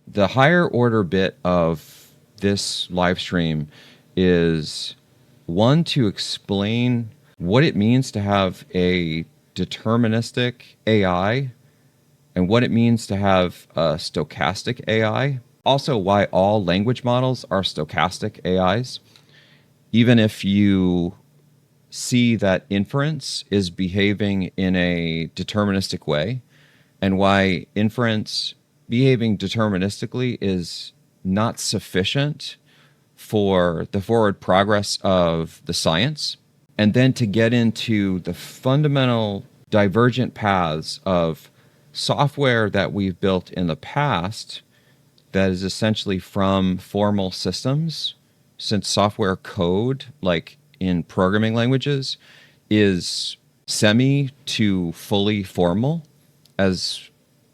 The higher order bit of this live stream is one to explain what it means to have a deterministic AI and what it means to have a stochastic AI. Also, why all language models are stochastic AIs. Even if you see that inference is behaving in a deterministic way, and why inference behaving deterministically is not sufficient for the forward progress of the science. And then to get into the fundamental divergent paths of software that we've built in the past that is essentially from formal systems, since software code, like in programming languages, is semi to fully formal, as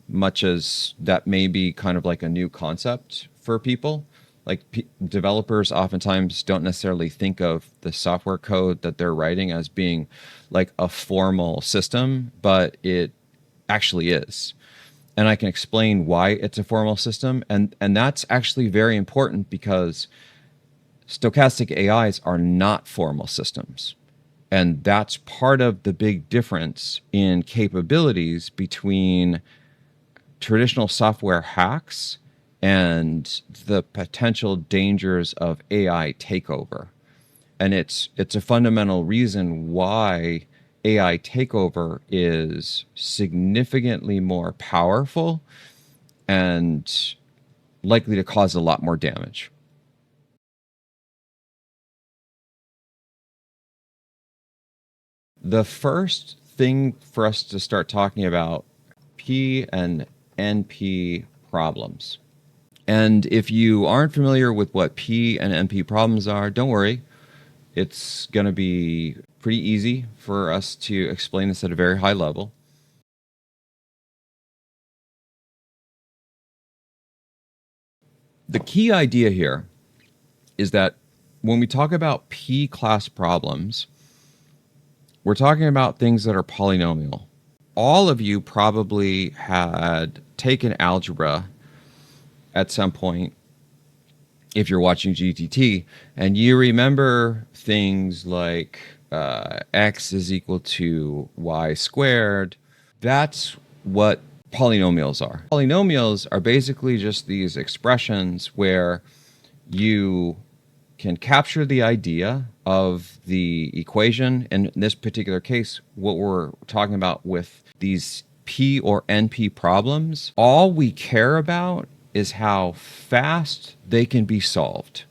much as that may be kind of like a new concept for people. Like developers oftentimes don't necessarily think of the software code that they're writing as being like a formal system, but it actually is. And I can explain why it's a formal system. And that's actually very important because stochastic AIs are not formal systems. And that's part of the big difference in capabilities between traditional software hacks and the potential dangers of AI takeover. And it's a fundamental reason why AI takeover is significantly more powerful and likely to cause a lot more damage. The first thing for us to start talking about P and NP problems. And if you aren't familiar with what P and NP problems are, don't worry. It's going to be pretty easy for us to explain this at a very high level. The key idea here is that when we talk about P-class problems, we're talking about things that are polynomial. All of you probably had taken algebra at some point if you're watching GTT, and you remember things like x is equal to y squared. That's what polynomials are. Polynomials are basically just these expressions where you can capture the idea of the equation. And in this particular case, what we're talking about with these P or NP problems, all we care about is how fast they can be solved.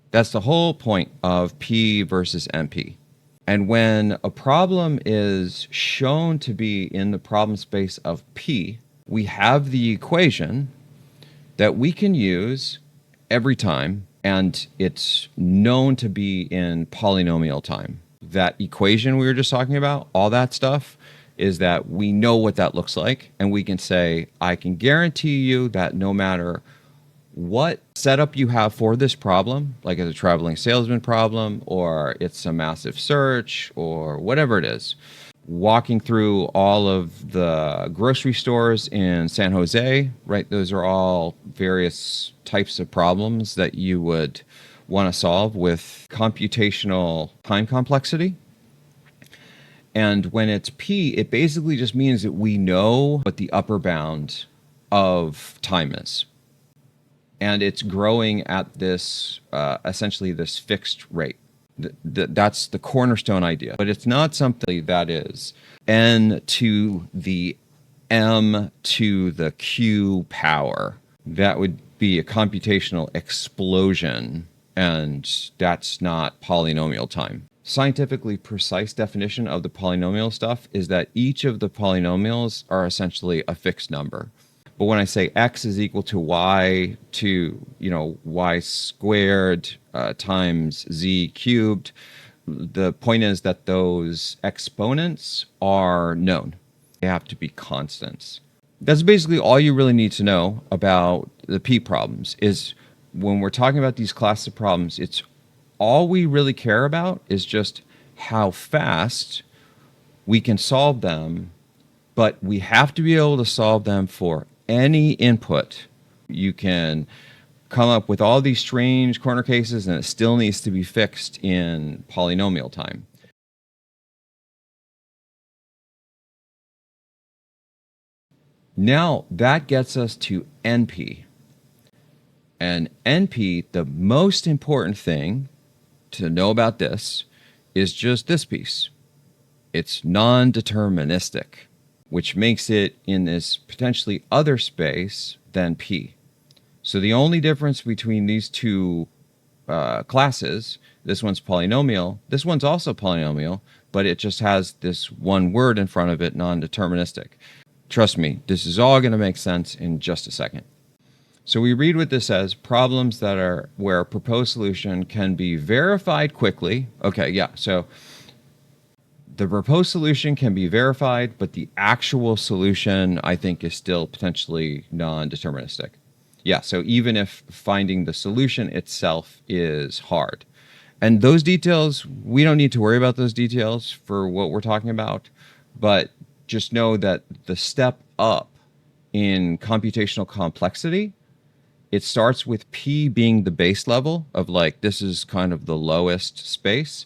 That's the whole point of P versus NP. And when a problem is shown to be in the problem space of P, we have the equation that we can use every time, and it's known to be in polynomial time. That equation we were just talking about, all that stuff, is that we know what that looks like, and we can say, I can guarantee you that no matter what setup you have for this problem, like it's a traveling salesman problem, or it's a massive search, or whatever it is, walking through all of the grocery stores in San Jose, right? Those are all various types of problems that you would want to solve with computational time complexity. And when it's P, it basically just means that we know what the upper bound of time is. And it's growing at this, essentially this fixed rate. That's the cornerstone idea. But it's not something that is n to the m to the q power. That would be a computational explosion, and that's not polynomial time. Scientifically precise definition of the polynomial stuff is that each of the polynomials are essentially a fixed number. But when I say x is equal to y to, y squared times z cubed, the point is that those exponents are known. They have to be constants. That's basically all you really need to know about the P problems. Is when we're talking about these class of problems, it's all we really care about is just how fast we can solve them, but we have to be able to solve them for any input You can come up with all these strange corner cases, and it still needs to be fixed in polynomial time. Now that gets us to NP. And NP, the most important thing to know about this is just this piece. It's non-deterministic, which makes it in this potentially other space than P. So the only difference between these two classes, this one's polynomial, this one's also polynomial, but it just has this one word in front of it, non-deterministic. Trust me, this is all going to make sense in just a second. So we read what this says: problems that are where a proposed solution can be verified quickly. Okay, yeah, so the proposed solution can be verified, but the actual solution, I think, is still potentially non-deterministic. Yeah, so even if finding the solution itself is hard. And those details, we don't need to worry about those details for what we're talking about, but just know that the step up in computational complexity, it starts with P being the base level of like, this is kind of the lowest space.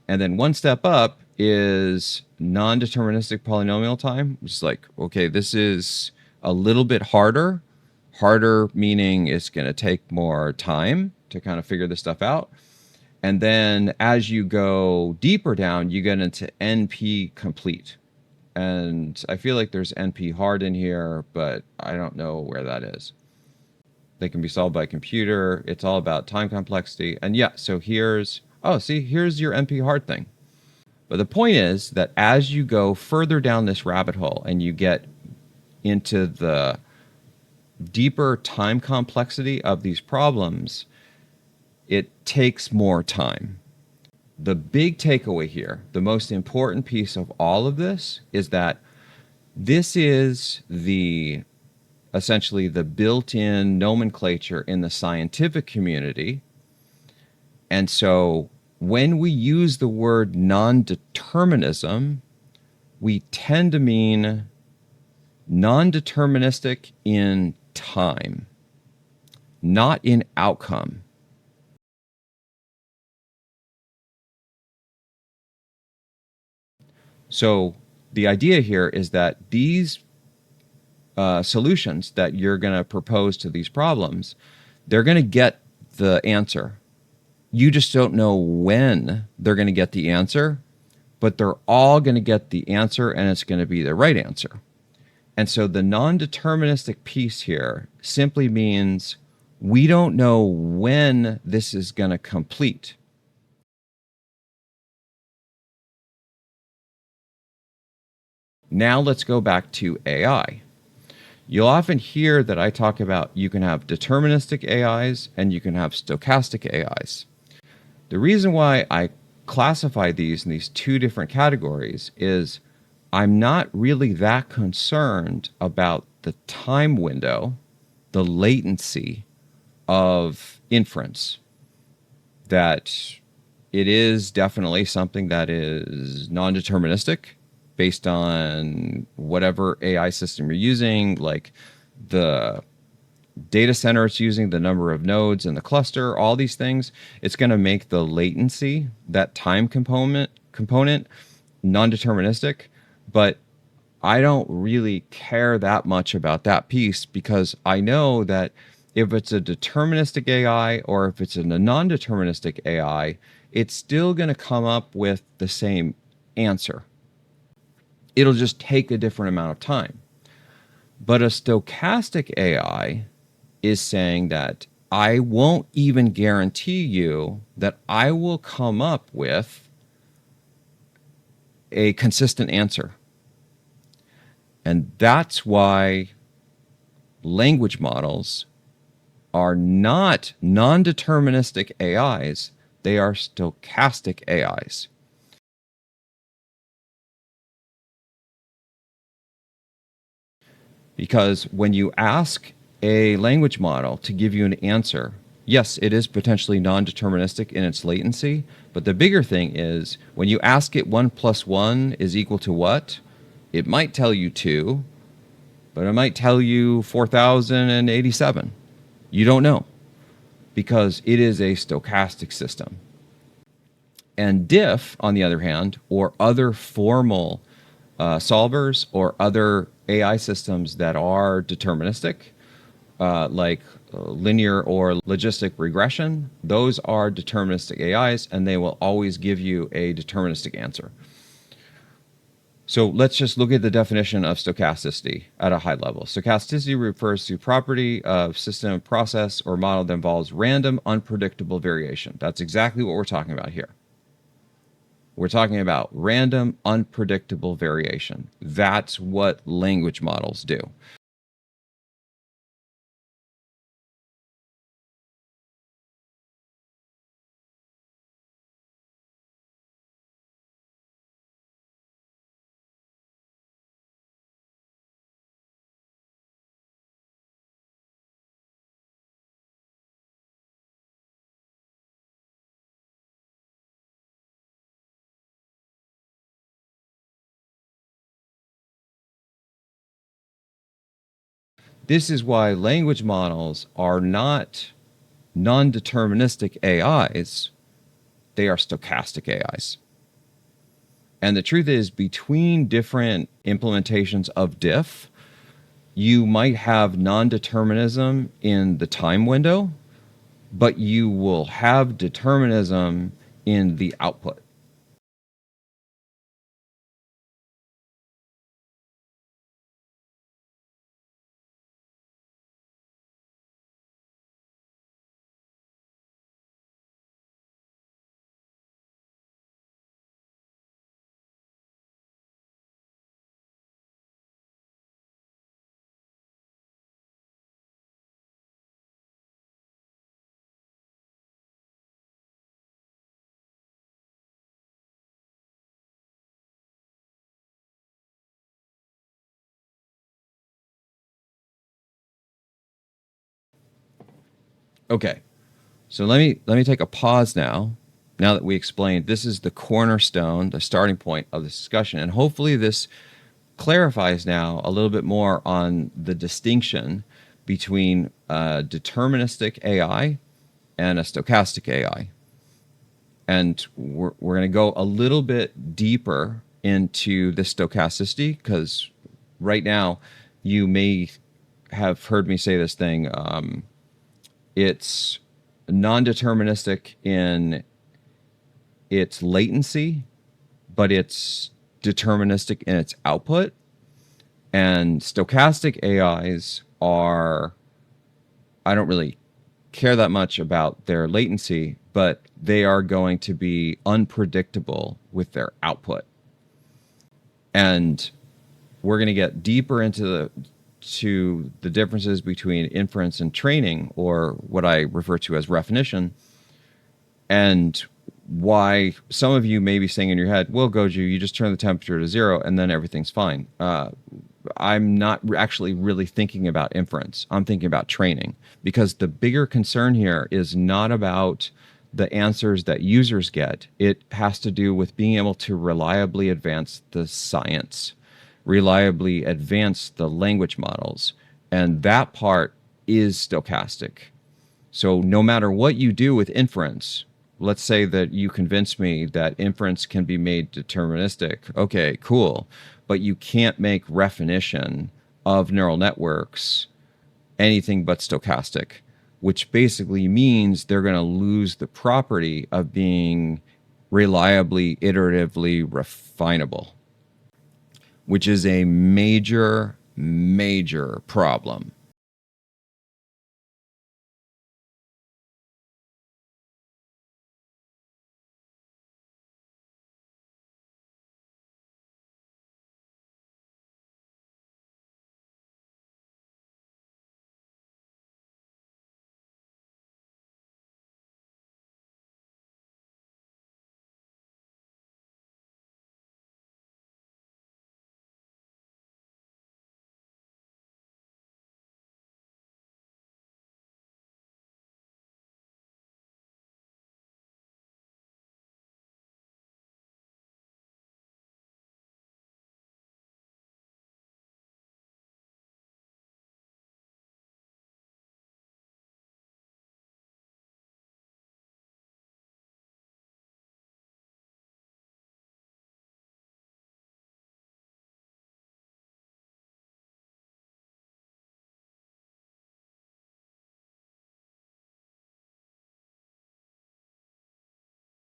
And then one step up is non-deterministic polynomial time, which is like, okay, this is a little bit harder. Harder meaning it's going to take more time to kind of figure this stuff out. And then as you go deeper down, you get into NP complete. And I feel like there's NP hard in here, but I don't know where that is. They can be solved by computer. It's all about time complexity. And yeah, so here's your NP hard thing. But the point is that as you go further down this rabbit hole and you get into the deeper time complexity of these problems, it takes more time. The big takeaway here, the most important piece of all of this, is that this is essentially the built-in nomenclature in the scientific community. And so when we use the word non-determinism, we tend to mean non-deterministic in time, not in outcome. So the idea here is that these solutions that you're going to propose to these problems, they're going to get the answer. You just don't know when they're going to get the answer, but they're all going to get the answer, and it's going to be the right answer. And so the non-deterministic piece here simply means we don't know when this is going to complete. Now let's go back to AI. You'll often hear that I talk about you can have deterministic AIs and you can have stochastic AIs. The reason why I classify these in these two different categories is I'm not really that concerned about the time window, the latency of inference. That it is definitely something that is non-deterministic based on whatever AI system you're using, like the data center it's using, the number of nodes in the cluster, all these things. It's going to make the latency, that time component non-deterministic. But I don't really care that much about that piece, because I know that if it's a deterministic AI or if it's a non-deterministic AI, it's still going to come up with the same answer. It'll just take a different amount of time. But a stochastic AI is saying that I won't even guarantee you that I will come up with a consistent answer. And that's why language models are not non-deterministic AIs, they are stochastic AIs. Because when you ask a language model to give you an answer, yes, it is potentially non-deterministic in its latency, but the bigger thing is when you ask it 1 + 1 is equal to what, it might tell you 2, but it might tell you 4,087. You don't know because it is a stochastic system. And diff, on the other hand, or other formal solvers or other AI systems that are deterministic, like linear or logistic regression, those are deterministic AIs, and they will always give you a deterministic answer. So let's just look at the definition of stochasticity at a high level. Stochasticity refers to property of system, process, or model that involves random, unpredictable variation. That's exactly what we're talking about here. We're talking about random, unpredictable variation. That's what language models do. This is why language models are not non-deterministic AIs, they are stochastic AIs. And the truth is, between different implementations of diff, you might have non-determinism in the time window, but you will have determinism in the output. Okay, so let me take a pause now. Now that we explained, this is the cornerstone, the starting point of this discussion, and hopefully this clarifies now a little bit more on the distinction between a deterministic AI and a stochastic AI. And we're going to go a little bit deeper into the stochasticity because right now you may have heard me say this thing. It's non-deterministic in its latency, but it's deterministic in its output. And stochastic AIs are, I don't really care that much about their latency, but they are going to be unpredictable with their output. And we're going to get deeper into the differences between inference and training, or what I refer to as refinition, and why some of you may be saying in your head, well, Goju, you just turn the temperature to 0 and then everything's fine. I'm not actually really thinking about inference. I'm thinking about training, because the bigger concern here is not about the answers that users get. It has to do with being able to reliably advance the science, reliably advance the language models. And that part is stochastic. So no matter what you do with inference, let's say that you convince me that inference can be made deterministic. Okay, cool. But you can't make refinition of neural networks anything but stochastic, which basically means they're going to lose the property of being reliably, iteratively refinable, which is a major, major problem.